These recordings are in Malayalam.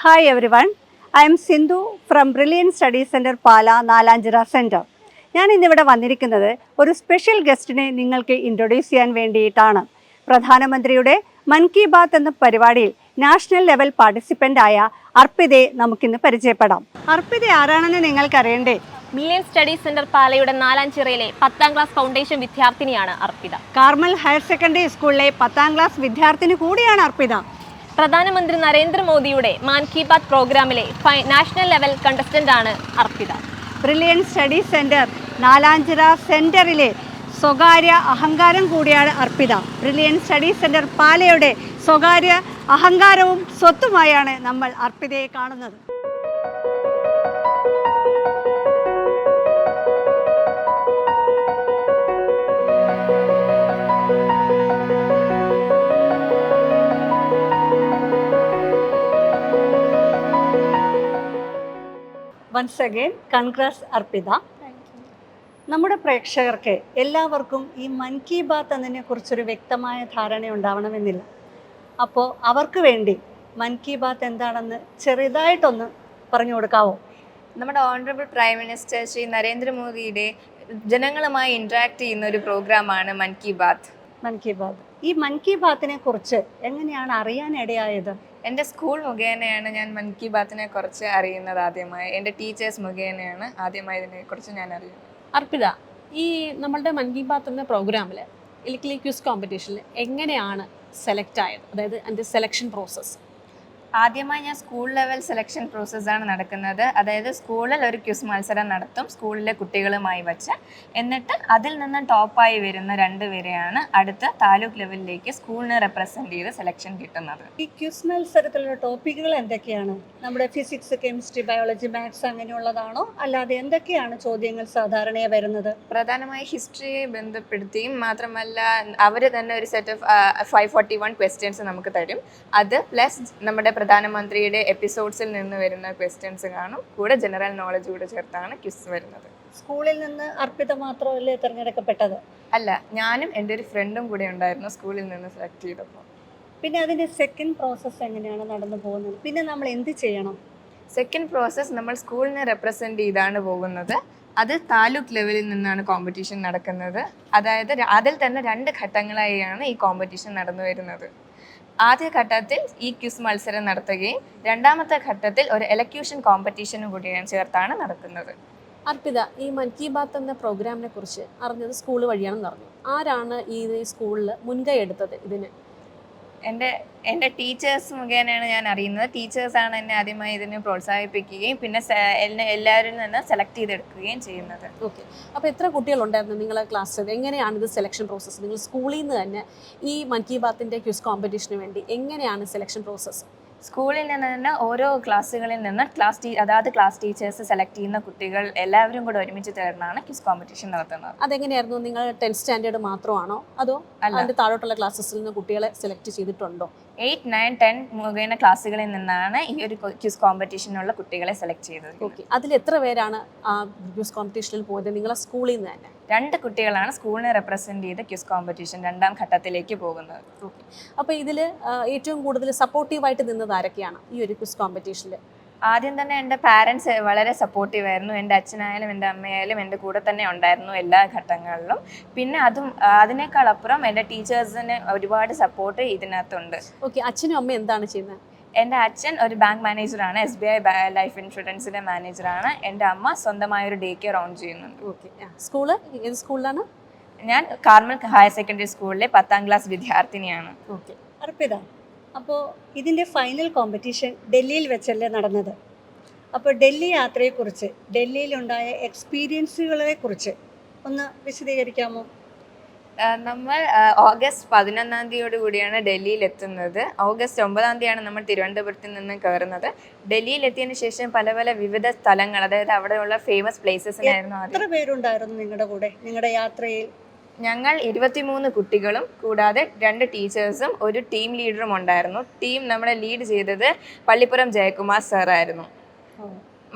Hi everyone, I am Sindhu from Brilliant Study Center Pala, Nalanchira centre. ഞാൻ ഇന്നിവിടെ വന്നിരിക്കുന്നത് ഒരു സ്പെഷ്യൽ ഗസ്റ്റിനെ നിങ്ങൾക്ക് ഇൻട്രൊഡ്യൂസ് ചെയ്യാൻ വേണ്ടിയിട്ടാണ്. പ്രധാനമന്ത്രിയുടെ മൻ കി ബാത്ത് എന്ന പരിപാടിയിൽ നാഷണൽ ലെവൽ പാർട്ടിസിപ്പൻ്റായ അർപ്പിതയെ നമുക്കിന്ന് പരിചയപ്പെടാം. അർപ്പിത ആരാണെന്ന് നിങ്ങൾക്കറിയണ്ടേ? ബ്രില്യൻറ്റ് സ്റ്റഡി സെന്റർ പാലയുടെ നാലാഞ്ചിറയിലെ 10ാം ക്ലാസ് ഫൗണ്ടേഷൻ വിദ്യാർത്ഥിനിയാണ് അർപ്പിത. കാർമൽ ഹയർ സെക്കൻഡറി സ്കൂളിലെ 10ാം ക്ലാസ് വിദ്യാർത്ഥിനി കൂടിയാണ് അർപ്പിത. പ്രധാനമന്ത്രി നരേന്ദ്രമോദിയുടെ മാൻ കി ബാത്ത് പ്രോഗ്രാമിലെ നാഷണൽ ലെവൽ കണ്ടസ്റ്റന്റ് ആണ് Arpita. Brilliant study centre Nalanchira സെൻറ്ററിലെ സ്വകാര്യ അഹങ്കാരം കൂടിയാണ് അർപ്പിത. ബ്രില്യൻറ്റ് സ്റ്റഡി സെൻറ്റർ പാലയുടെ സ്വകാര്യ അഹങ്കാരവും സ്വത്തുമായാണ് നമ്മൾ അർപ്പിതയെ കാണുന്നത്. Once again congrats Arpita. നമ്മുടെ പ്രേക്ഷകർക്ക് എല്ലാവർക്കും ഈ മൻ കി ബാത്ത് എന്നതിനെ കുറിച്ചൊരു വ്യക്തമായ ധാരണ ഉണ്ടാവണമെന്നില്ല. അപ്പോൾ അവർക്ക് വേണ്ടി മൻ കി ബാത്ത് എന്താണെന്ന് ചെറുതായിട്ടൊന്ന് പറഞ്ഞു കൊടുക്കാവോ? നമ്മുടെ ഓണറബിൾ പ്രൈം മിനിസ്റ്റർ ശ്രീ നരേന്ദ്രമോദിയുടെ ജനങ്ങളുമായി ഇൻട്രാക്ട് ചെയ്യുന്ന ഒരു പ്രോഗ്രാമാണ് മൻ കി ബാത്ത്. ഈ മൻ കി ബാത്തിനെ കുറിച്ച് എങ്ങനെയാണ് അറിയാനിടയായത്? എൻ്റെ സ്കൂൾ മുഖേനയാണ് ഞാൻ മൻ കി ബാത്തിനെ കുറിച്ച് അറിയുന്നത്. ആദ്യമായി എൻ്റെ ടീച്ചേഴ്സ് മുഖേനയാണ് ആദ്യമായി ഇതിനെക്കുറിച്ച് ഞാൻ അറിയുന്നത്. അർപ്പിത, ഈ നമ്മളുടെ മൻ കി ബാത്ത് എന്ന പ്രോഗ്രാമിൽ ഇലക്ട്രിക് ക്വിസ് കോമ്പറ്റീഷനിൽ എങ്ങനെയാണ് സെലക്ട് ആയത്? അതായത് അതിൻ്റെ സെലക്ഷൻ പ്രോസസ്സ്. ആദ്യമായി ഞാൻ സ്കൂൾ ലെവൽ സെലക്ഷൻ പ്രോസസ്സാണ് നടക്കുന്നത്. അതായത് സ്കൂളിൽ ഒരു ക്വിസ് മത്സരം നടത്തും സ്കൂളിലെ കുട്ടികളുമായി വച്ച്. എന്നിട്ട് അതിൽ നിന്ന് ടോപ്പായി വരുന്ന 2 പേരെയാണ് അടുത്ത താലൂക്ക് ലെവലിലേക്ക് സ്കൂളിനെ റെപ്രസെൻറ്റ് ചെയ്ത് സെലക്ഷൻ കിട്ടുന്നത്. ഈ ക്വിസ് മത്സരത്തിലുള്ള ടോപ്പിക്കുകൾ എന്തൊക്കെയാണ്? നമ്മുടെ ഫിസിക്സ്, കെമിസ്ട്രി, ബയോളജി, മാത്സ് അങ്ങനെയുള്ളതാണോ? അല്ലാതെ എന്തൊക്കെയാണ് ചോദ്യങ്ങൾ സാധാരണയായി വരുന്നത്? പ്രധാനമായി ഹിസ്റ്ററിയെ ബന്ധപ്പെടുത്തിയും മാത്രമല്ല അവർ തന്നെ ഒരു സെറ്റ് ഓഫ് 541 ക്വസ്റ്റ്യൻസ് നമുക്ക് തരും. അത് പ്ലസ് നമ്മുടെ പ്രധാനമന്ത്രിയുടെ എപ്പിസോഡ്സിൽ നിന്ന് വരുന്ന ക്വസ്റ്റ്യൻസ് കാണും. കൂടെ ജനറൽ നോളജ് കൂടെ ചേർത്താണ് ക്വിസ് വരുന്നത്. സ്കൂളിൽ നിന്ന് അർപ്പിത മാത്രമല്ലേ തിരഞ്ഞെടുക്കപ്പെട്ടത്? അല്ല, ഞാനും എൻ്റെ ഒരു ഫ്രണ്ടും കൂടെ ഉണ്ടായിരുന്നു സ്കൂളിൽ നിന്ന് സെലക്ട് ചെയ്തപ്പോൾ. പിന്നെ അതിൻ്റെ സെക്കൻഡ് പ്രോസസ്സ് എങ്ങനെയാണ് നടന്നു പോകുന്നത്? പിന്നെ നമ്മൾ എന്ത് ചെയ്യണം? സെക്കൻഡ് പ്രോസസ്സ് നമ്മൾ സ്കൂളിനെ റെപ്രസെൻറ്റ് ചെയ്താണ് പോകുന്നത്. അത് താലൂക്ക് ലെവലിൽ നിന്നാണ് കോമ്പറ്റീഷൻ നടക്കുന്നത്. അതായത് അതിൽ തന്നെ 2 ഘട്ടങ്ങളായാണ് ഈ കോമ്പറ്റീഷൻ നടന്നു വരുന്നത്. ആദ്യ ഘട്ടത്തിൽ ഈ ക്വിസ് മത്സരം നടത്തുകയും രണ്ടാമത്തെ ഘട്ടത്തിൽ ഒരു എലക്യൂഷൻ കോമ്പറ്റീഷനും കൂടി ചേർത്താണ് നടക്കുന്നത്. അർപ്പിത, ഈ മൻ കി ബാത്ത് എന്ന പ്രോഗ്രാമിനെ കുറിച്ച് അറിഞ്ഞത് സ്കൂൾ വഴിയാണെന്ന് അറിഞ്ഞു. ആരാണ് ഈ സ്കൂളിൽ മുൻകൈ എടുത്തത് ഇതിന്? എൻ്റെ ടീച്ചേഴ്സ് മുഖേനയാണ് ഞാൻ അറിയുന്നത്. ടീച്ചേഴ്സാണ് എന്നെ ആദ്യമായി ഇതിനെ പ്രോത്സാഹിപ്പിക്കുകയും പിന്നെ എന്നെ എല്ലാവരിൽ നിന്ന് സെലക്ട് ചെയ്തെടുക്കുകയും ചെയ്യുന്നത്. ഓക്കെ, അപ്പോൾ എത്ര കുട്ടികളുണ്ടായിരുന്നു നിങ്ങളെ ക്ലാസ്സിൽ? എങ്ങനെയാണ് ഇത് സെലക്ഷൻ പ്രോസസ്സ്? നിങ്ങൾ സ്കൂളിൽ നിന്ന് തന്നെ ഈ മൻ കി ബാത്തിൻ്റെ ക്വിസ് കോമ്പറ്റീഷന് വേണ്ടി എങ്ങനെയാണ് സെലക്ഷൻ പ്രോസസ്സ്? സ്കൂളിൽ നിന്ന് തന്നെ ഓരോ ക്ലാസ്സുകളിൽ നിന്ന് അതാത് ക്ലാസ് ടീച്ചേഴ്സ് സെലക്ട് ചെയ്യുന്ന കുട്ടികൾ എല്ലാവരും കൂടെ ഒരുമിച്ച് ചേർന്നാണ് ക്വിസ് കോമ്പറ്റീഷൻ നടത്തുന്നത്. അതെങ്ങനെയായിരുന്നു? നിങ്ങൾ 10th സ്റ്റാൻഡേർഡ് മാത്രമാണോ അതോ അതിൻ്റെ താഴോട്ടുള്ള ക്ലാസ്സസിൽ നിന്ന് കുട്ടികളെ സെലക്ട് ചെയ്തിട്ടുണ്ടോ? 8, 9, 10 മുഖേന ക്ലാസ്സുകളിൽ നിന്നാണ് ഈ ഒരു ക്വിസ് കോമ്പറ്റീഷനുള്ള കുട്ടികളെ സെലക്ട് ചെയ്തത്. ഓക്കെ, അതിൽ എത്ര പേരാണ് ആ ക്വിസ് കോമ്പറ്റീഷനിൽ പോയത് നിങ്ങളെ സ്കൂളിൽ നിന്ന് തന്നെ? 2 കുട്ടികളാണ് സ്കൂളിനെ റെപ്രസെൻറ്റ് ചെയ്ത് ക്വിസ് കോമ്പറ്റീഷൻ 2ാം ഘട്ടത്തിലേക്ക് പോകുന്നത്. ഓക്കെ, അപ്പോൾ ഇതിൽ ഏറ്റവും കൂടുതൽ സപ്പോർട്ടീവായിട്ട് നിന്നത് ആരൊക്കെയാണ് ഈ ഒരു ക്വിസ് കോമ്പറ്റീഷനിൽ? ആദ്യം തന്നെ എൻ്റെ പാരൻസ് വളരെ സപ്പോർട്ടീവ് ആയിരുന്നു. എൻ്റെ അച്ഛനായാലും എൻ്റെ അമ്മയായാലും എൻ്റെ കൂടെ തന്നെ ഉണ്ടായിരുന്നു എല്ലാ ഘട്ടങ്ങളിലും. പിന്നെ അതിനേക്കാൾ അപ്പുറം എൻ്റെ ടീച്ചേഴ്സിന് ഒരുപാട് സപ്പോർട്ട് ഇതിനകത്തുണ്ട്. ഓക്കെ, അച്ഛനും അമ്മയും എന്താണ് ചെയ്യുന്നത്? എൻ്റെ അച്ഛൻ ഒരു ബാങ്ക് മാനേജറാണ്, SBI ലൈഫ് ഇൻഷുറൻസിൻ്റെ മാനേജറാണ്. എൻ്റെ അമ്മ സ്വന്തമായൊരു ഡേ കെയർ ഓൺ ചെയ്യുന്നുണ്ട്. ഓക്കെ, സ്കൂള് ഏത് സ്കൂളിലാണ്? ഞാൻ കാർമൽ ഹയർ സെക്കൻഡറി സ്കൂളിലെ 10ാം ക്ലാസ് വിദ്യാർത്ഥിനിയാണ്. ഓക്കെ അർപ്പിത, അപ്പോൾ ഇതിൻ്റെ ഫൈനൽ കോമ്പറ്റീഷൻ ഡൽഹിയിൽ വെച്ചല്ലേ നടന്നത്? അപ്പോൾ ഡൽഹി യാത്രയെക്കുറിച്ച്, ഡൽഹിയിലുണ്ടായ എക്സ്പീരിയൻസുകളെ കുറിച്ച് ഒന്ന് വിശദീകരിക്കാമോ? നമ്മൾ ഓഗസ്റ്റ് 11-ാം തീയതിയോടുകൂടിയാണ് ഡൽഹിയിൽ എത്തുന്നത്. ഓഗസ്റ്റ് 9-ാം തീയതിയാണ് നമ്മൾ തിരുവനന്തപുരത്ത് നിന്ന് കയറുന്നത്. ഡൽഹിയിൽ എത്തിയതിനു ശേഷം പല വിവിധ സ്ഥലങ്ങൾ, അതായത് അവിടെയുള്ള ഫേമസ് പ്ലേസസിനായിരുന്നു. എത്ര പേരുണ്ടായിരുന്നു നിങ്ങളുടെ കൂടെ നിങ്ങളുടെ യാത്രയിൽ? ഞങ്ങൾ 23 കുട്ടികളും കൂടാതെ 2 ടീച്ചേഴ്സും ഒരു ടീം ലീഡറും ഉണ്ടായിരുന്നു. നമ്മളെ ലീഡ് ചെയ്തത് പള്ളിപ്പുറം ജയകുമാർ സാറായിരുന്നു.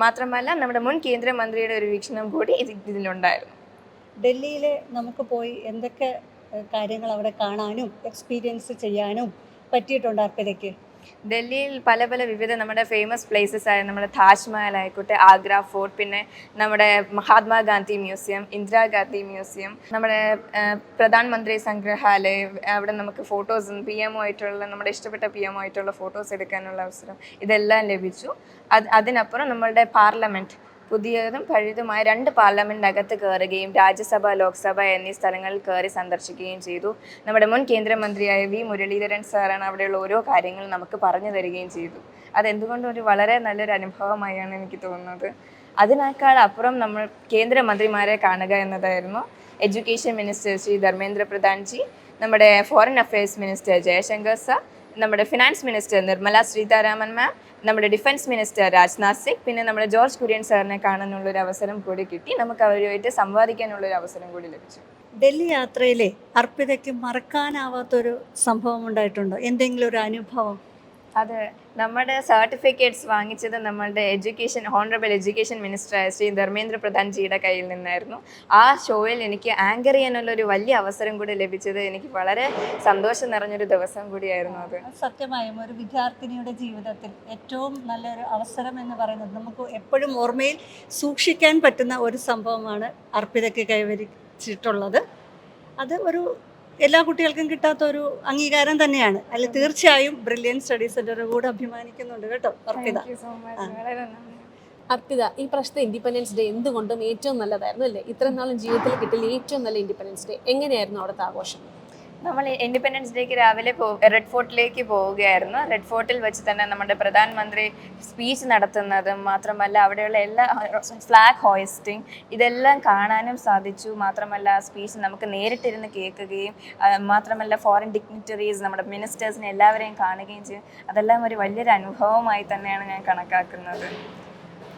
മാത്രമല്ല നമ്മുടെ മുൻ കേന്ദ്രമന്ത്രിയുടെ ഒരു വീക്ഷണം കൂടി ഇതിലുണ്ടായിരുന്നു. ഡൽഹിയിൽ നമുക്ക് പോയി എന്തൊക്കെ കാര്യങ്ങൾ അവിടെ കാണാനും എക്സ്പീരിയൻസ് ചെയ്യാനും പറ്റിയിട്ടുണ്ട് അർപ്പിതയ്ക്ക്? ഡൽഹിയിൽ പല പല വിവിധ നമ്മുടെ ഫേമസ് പ്ലേസസ് ആയ നമ്മുടെ താജ്മഹൽ ആയിക്കോട്ടെ, ആഗ്ര ഫോർട്ട്, പിന്നെ നമ്മുടെ മഹാത്മാഗാന്ധി മ്യൂസിയം, ഇന്ദിരാഗാന്ധി മ്യൂസിയം, നമ്മുടെ പ്രധാനമന്ത്രി സംഗ്രഹാലയ, അവിടെ നമുക്ക് ഫോട്ടോസും PM ആയിട്ടുള്ള നമ്മുടെ ഇഷ്ടപ്പെട്ട PM ആയിട്ടുള്ള ഫോട്ടോസ് എടുക്കാനുള്ള അവസരം ഇതെല്ലാം ലഭിച്ചു. അതിനപ്പുറം നമ്മളുടെ പാർലമെൻറ്റ്, പുതിയതും പഴയതുമായ 2 പാർലമെൻറ്റിനകത്ത് കയറുകയും രാജ്യസഭ, ലോക്സഭ എന്നീ സ്ഥലങ്ങളിൽ കയറി സന്ദർശിക്കുകയും ചെയ്തു. നമ്മുടെ മുൻ കേന്ദ്രമന്ത്രിയായ V. മുരളീധരൻ സാറാണ് അവിടെയുള്ള ഓരോ കാര്യങ്ങളും നമുക്ക് പറഞ്ഞു തരികയും ചെയ്തു. അതെന്തുകൊണ്ടും ഒരു വളരെ നല്ലൊരു അനുഭവമായാണ് എനിക്ക് തോന്നുന്നത്. അതിനേക്കാൾ അപ്പുറം നമ്മൾ കേന്ദ്രമന്ത്രിമാരെ കാണുക എന്നതായിരുന്നു. എഡ്യൂക്കേഷൻ മിനിസ്റ്റർ ശ്രീ ധർമ്മേന്ദ്ര പ്രധാൻജി, നമ്മുടെ foreign affairs minister Jaishankar sir, നമ്മുടെ ഫിനാൻസ് മിനിസ്റ്റർ നിർമ്മല സീതാരാമൻ മാം, നമ്മുടെ ഡിഫൻസ് മിനിസ്റ്റർ രാജ്നാഥ് സിംഗ്, പിന്നെ നമ്മുടെ ജോർജ് കുര്യൻ സാറിനെ കാണാനുള്ളൊരു അവസരം കൂടി കിട്ടി. നമുക്ക് അവരുമായിട്ട് സംവാദിക്കാനുള്ളൊരു അവസരം കൂടി ലഭിച്ചു. ഡൽഹി യാത്രയിലെ അർപ്പിതയ്ക്ക് മറക്കാനാവാത്തൊരു സംഭവം ഉണ്ടായിട്ടുണ്ടോ? എന്തെങ്കിലും ഒരു അനുഭവം? അത് നമ്മുടെ സർട്ടിഫിക്കറ്റ്സ് വാങ്ങിച്ചത് നമ്മളുടെ ഹോണറബിൾ എഡ്യൂക്കേഷൻ മിനിസ്റ്ററായ ശ്രീ ധർമ്മേന്ദ്ര പ്രധാൻജിയുടെ കയ്യിൽ നിന്നായിരുന്നു. ആ ഷോയിൽ എനിക്ക് ആങ്കർ ചെയ്യാനുള്ളൊരു വലിയ അവസരം കൂടി ലഭിച്ചത് എനിക്ക് വളരെ സന്തോഷം നിറഞ്ഞൊരു ദിവസം കൂടിയായിരുന്നു അത്. സത്യമായും ഒരു വിദ്യാർത്ഥിനിയുടെ ജീവിതത്തിൽ ഏറ്റവും നല്ലൊരു അവസരം എന്ന് പറയുന്നത് നമുക്ക് എപ്പോഴും ഓർമ്മയിൽ സൂക്ഷിക്കാൻ പറ്റുന്ന ഒരു സംഭവമാണ് അർപ്പിതയ്ക്ക് കൈവരിച്ചിട്ടുള്ളത്. അത് ഒരു എല്ലാ കുട്ടികൾക്കും കിട്ടാത്ത ഒരു അംഗീകാരം തന്നെയാണ്. അതിൽ തീർച്ചയായും ബ്രില്യൻ സ്റ്റഡി സെന്റർ കൂടെ അഭിമാനിക്കുന്നുണ്ട് കേട്ടോ അർപ്പിത. അർപ്പിത, ഈ പ്രാവശ്യത്തെ ഇൻഡിപെൻഡൻസ് ഡേ എന്തുകൊണ്ടും ഏറ്റവും നല്ലതായിരുന്നു അല്ലേ? ഇത്രയും നാളും ജീവിതത്തിൽ കിട്ടിയ ഏറ്റവും നല്ല ഇൻഡിപെൻഡൻസ് ഡേ. എങ്ങനെയായിരുന്നു അവിടുത്തെ ആഘോഷം? നമ്മൾ ഇൻഡിപെൻഡൻസ് ഡേക്ക് രാവിലെ റെഡ് ഫോർട്ടിലേക്ക് പോവുകയായിരുന്നു. റെഡ് ഫോർട്ടിൽ വെച്ച് തന്നെ നമ്മുടെ പ്രധാനമന്ത്രി സ്പീച്ച് നടത്തുന്നതും മാത്രമല്ല അവിടെയുള്ള എല്ലാ ഫ്ലാഗ് ഹോയിസ്റ്റിംഗ് ഇതെല്ലാം കാണാനും സാധിച്ചു. മാത്രമല്ല സ്പീച്ച് നമുക്ക് നേരിട്ടിരുന്ന് കേൾക്കുകയും മാത്രമല്ല ഫോറിൻ ഡിഗ്നിറ്ററീസ്, നമ്മുടെ മിനിസ്റ്റേഴ്സിനെ എല്ലാവരെയും കാണുകയും ചെയ്യും. അതെല്ലാം ഒരു വലിയൊരു അനുഭവമായി തന്നെയാണ് ഞാൻ കണക്കാക്കുന്നത്.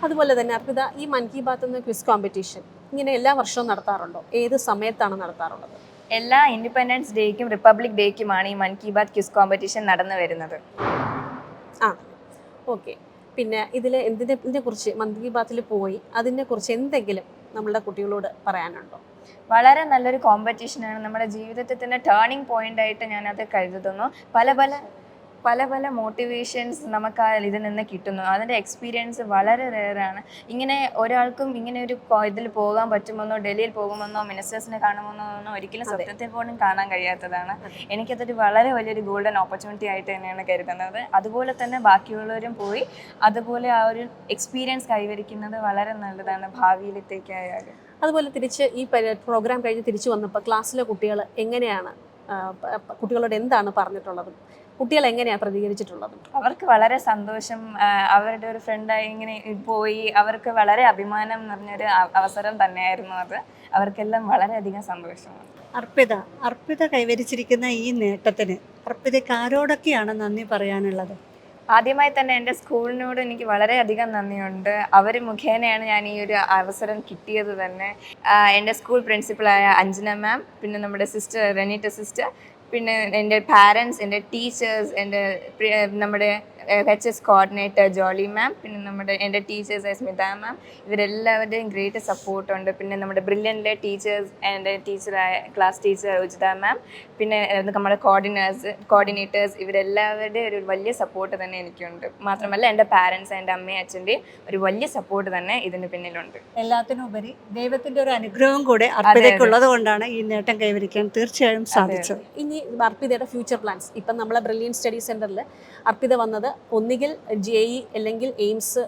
അതുപോലെ തന്നെ അർപ്പിത, ഈ മൻ കി ബാത്ത് എന്ന ക്വിസ് കോമ്പറ്റീഷൻ ഇങ്ങനെ എല്ലാ വർഷവും നടത്താറുണ്ടോ? ഏത് സമയത്താണ് നടത്താറുള്ളത്? എല്ലാ ഇൻഡിപെൻഡൻസ് ഡേക്കും റിപ്പബ്ലിക് ഡേക്കുമാണ് ഈ മൻ കി ബാത്ത് ക്വിസ് കോമ്പറ്റീഷൻ നടന്നു വരുന്നത്. ഓക്കെ. പിന്നെ ഇതിനെക്കുറിച്ച് മൻ കി ബാത്തിൽ പോയി അതിനെക്കുറിച്ച് എന്തെങ്കിലും നമ്മളുടെ കുട്ടികളോട് പറയാനുണ്ടോ? വളരെ നല്ലൊരു കോമ്പറ്റീഷനാണ്. നമ്മുടെ ജീവിതത്തിൽ തന്നെ ടേണിംഗ് പോയിന്റ് ആയിട്ട് ഞാനത് കരുതുന്നു. പല പല മോട്ടിവേഷൻസ് നമുക്ക് ഇതിൽ നിന്ന് കിട്ടുന്നു. അതിൻ്റെ എക്സ്പീരിയൻസ് വളരെ റെയറാണ്. ഇങ്ങനെ ഒരാൾക്കും ഇങ്ങനെ ഒരു ഇതിൽ പോകാൻ പറ്റുമെന്നോ ഡൽഹിയിൽ പോകുമെന്നോ മിനിസ്റ്റേഴ്സിനെ കാണുമെന്നോ ഒരിക്കലും സ്വപ്നത്തിൽ പോലും കാണാൻ കഴിയാത്തതാണ്. എനിക്കതൊരു വളരെ വലിയൊരു ഗോൾഡൻ ഓപ്പർച്യൂണിറ്റി ആയിട്ട് തന്നെയാണ് കരുതുന്നത്. അതുപോലെ തന്നെ ബാക്കിയുള്ളവരും പോയി അതുപോലെ ആ ഒരു എക്സ്പീരിയൻസ് കൈവരിക്കുന്നത് വളരെ നല്ലതാണ് ഭാവിയിലത്തേക്കായാലും. അതുപോലെ തിരിച്ച് ഈ പ്രോഗ്രാം കഴിഞ്ഞ് തിരിച്ചു വന്നപ്പോൾ ക്ലാസ്സിലെ കുട്ടികൾ എങ്ങനെയാണ്, കുട്ടികളോട് എന്താണ് പറഞ്ഞിട്ടുള്ളത്? കുട്ടികൾ എങ്ങനെയാണ് പ്രതികരിച്ചിട്ടുള്ളത്? അവർക്ക് വളരെ സന്തോഷം. അവരുടെ ഒരു ഫ്രണ്ടായി ഇങ്ങനെ പോയി അവർക്ക് വളരെ അഭിമാനം നിറഞ്ഞൊരു അവസരം തന്നെയായിരുന്നു അത്. അവർക്കെല്ലാം വളരെയധികം സന്തോഷമാണ്. അർപ്പിത കൈവരിച്ചിരിക്കുന്ന ഈ നേട്ടത്തിന് അർപ്പിതയ്ക്ക് ആരോടൊക്കെയാണ് നന്ദി പറയാനുള്ളത്? ആദ്യമായി തന്നെ എൻ്റെ സ്കൂളിനോട് എനിക്ക് വളരെയധികം നന്ദിയുണ്ട്. അവർ മുഖേനയാണ് ഞാൻ ഈ ഒരു അവസരം കിട്ടിയത് തന്നെ. എൻ്റെ സ്കൂൾ പ്രിൻസിപ്പളായ അഞ്ജന മാം, പിന്നെ നമ്മുടെ സിസ്റ്റർ റെനീറ്റ സിസ്റ്റർ, പിന്നെ എൻ്റെ പാരൻസ്, എൻ്റെ ടീച്ചേഴ്സ്, നമ്മുടെ HS കോർഡിനേറ്റർ ജോളി മാം, പിന്നെ എൻ്റെ ടീച്ചേഴ്സ് സ്മിത മാം, ഇവരെല്ലാവരുടെയും ഗ്രേറ്റ് സപ്പോർട്ടുണ്ട്. പിന്നെ നമ്മുടെ ബ്രില്യൻ്റിലെ ടീച്ചേഴ്സ്, എൻ്റെ ടീച്ചറായ ക്ലാസ് ടീച്ചർ ഉജിത മാം, പിന്നെ നമ്മുടെ കോർഡിനേറ്റേഴ്സ്, ഇവരെല്ലാവരുടെയും ഒരു വലിയ സപ്പോർട്ട് തന്നെ എനിക്കുണ്ട്. മാത്രമല്ല എൻ്റെ പാരൻസ്, എൻ്റെ അമ്മയും അച്ഛൻ്റെയും ഒരു വലിയ സപ്പോർട്ട് തന്നെ ഇതിന് പിന്നിലുണ്ട്. എല്ലാത്തിനുപരി ദൈവത്തിൻ്റെ ഒരു അനുഗ്രഹം കൂടെ അർപ്പിതയ്ക്കുള്ളത് കൊണ്ടാണ് ഈ നേട്ടം കൈവരിക്കാൻ തീർച്ചയായും സാധിച്ചത്. ഇനി അർപ്പിതയുടെ ഫ്യൂച്ചർ പ്ലാൻസ്, ഇപ്പം നമ്മളെ ബ്രില്യൻ സ്റ്റഡി സെൻറ്ററിൽ അർപ്പിത വന്നത് ഒന്നുകിൽ JE അല്ലെങ്കിൽ എയിംസ്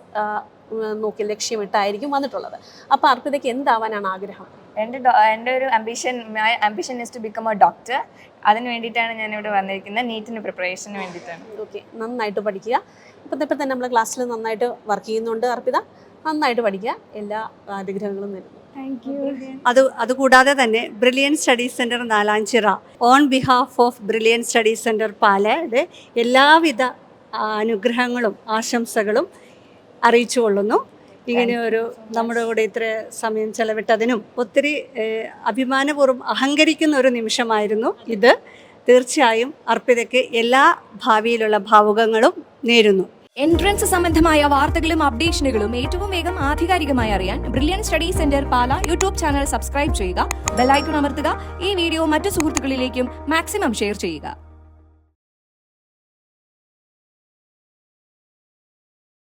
നോക്കി ലക്ഷ്യമിട്ടായിരിക്കും വന്നിട്ടുള്ളത്. അപ്പോൾ അർപ്പിതയ്ക്ക് എന്താവാനാണ് ആഗ്രഹം? എൻ്റെ ഒരു ambition is to become a doctor. അതിന് വേണ്ടിയിട്ടാണ് ഞാനിവിടെ വന്നിരിക്കുന്നത്, നീറ്റിന് പ്രിപ്പറേഷന് വേണ്ടിയിട്ടാണ്. ഓക്കെ, നന്നായിട്ട് പഠിക്കുക. ഇപ്പം തന്നെ നമ്മുടെ ക്ലാസ്സിൽ നന്നായിട്ട് വർക്ക് ചെയ്യുന്നുണ്ട് അർപ്പിത. നന്നായിട്ട് പഠിക്കുക. എല്ലാ അനുഗ്രഹങ്ങളും നേരുന്നു. അതുകൂടാതെ തന്നെ brilliant study centre Nalanchira on behalf of brilliant study centre പാലയുടെ എല്ലാവിധ അനുഗ്രഹങ്ങളും ആശംസകളും അറിയിച്ചു കൊള്ളുന്നു. ഇങ്ങനെയൊരു നമ്മുടെ കൂടെ ഇത്ര സമയം ചെലവിട്ടതിനും ഒത്തിരി അഭിമാനപൂർവ്വം അഹങ്കരിക്കുന്ന ഒരു നിമിഷമായിരുന്നു ഇത്. തീർച്ചയായും അർപ്പിതയ്ക്ക് എല്ലാ ഭാവിയിലുള്ള ഭാവുകങ്ങളും നേരുന്നു. എൻട്രൻസ് സംബന്ധമായ വാർത്തകളും അപ്ഡേഷനുകളും ഏറ്റവും വേഗം ആധികാരികമായി അറിയാൻ ബ്രില്യൻ സ്റ്റഡി സെന്റർ പാല യൂട്യൂബ് ചാനൽ സബ്സ്ക്രൈബ് ചെയ്യുക, ബെൽ ഐക്കൺ അമർത്തുക, ഈ വീഡിയോ മറ്റു സുഹൃത്തുക്കളിലേക്കും മാക്സിമം ഷെയർ ചെയ്യുക.